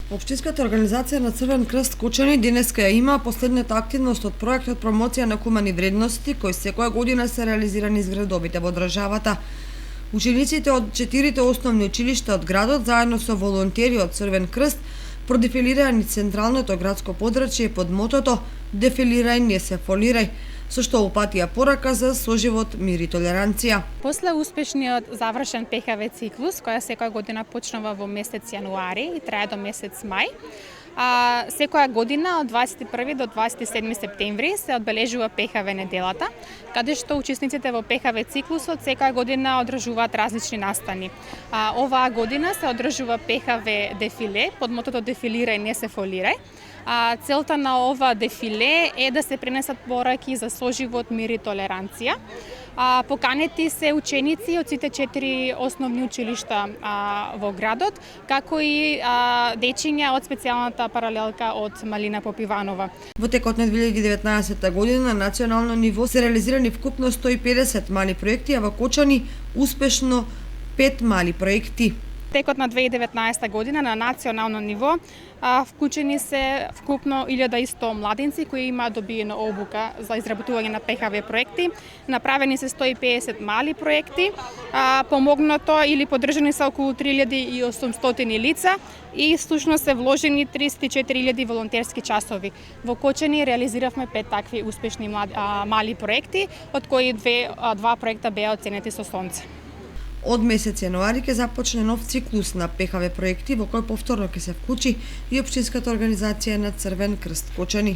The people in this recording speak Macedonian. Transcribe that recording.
Општинската организација на Црвен крст Кочани денеска ја има последната активност од проектот промоција на хумани вредности кој секоја година се реализира низ градовите во државата. Учениците од 4 основни училишта од градот заедно со волонтери од Црвен крст продефилираа низ централното градско подрачје под мотото "Дефилирај, не се фолирај", со што упатија порака за соживот, мир и толеранција. После успешниот завршен ПХВ циклус, која секоја година почнува во месец јануари и трае до месец мај, секоја година од 21 до 27 септември се одбележува ПХВ неделата, каде што учесниците во ПХВ циклусот секоја година одржуваат различни настани. Оваа година се одржува ПХВ дефиле под мотото "Дефилирај, не се фолирај". Целта на ова дефиле е да се пренесат пораки за соживот, мир и толеранција. Поканети се ученици од сите 4 основни училишта во градот, како и дечиња од специјалната паралелка од Малина Попиванова. Во текот на 2019 година на национално ниво се реализирани вкупно 150 мали проекти, а во Кочани успешно 5 мали проекти. Текот на 2019 година на национално ниво вклучени се вкупно 1100 младинци кои имаат добиена обука за изработување на ПХВ проекти. Направени се 150 мали проекти, помогнато или поддржани се околу 3800 лица и всушност се вложени 34.000 волонтерски часови. Во Кочани реализиравме 5 такви успешни мали проекти, од кои два проекта беа оценети со сонце. Од месец јануари ќе започне нов циклус на ПХВ проекти во кој повторно ќе се вклучи и Општинската организација на Црвен крст Кочани.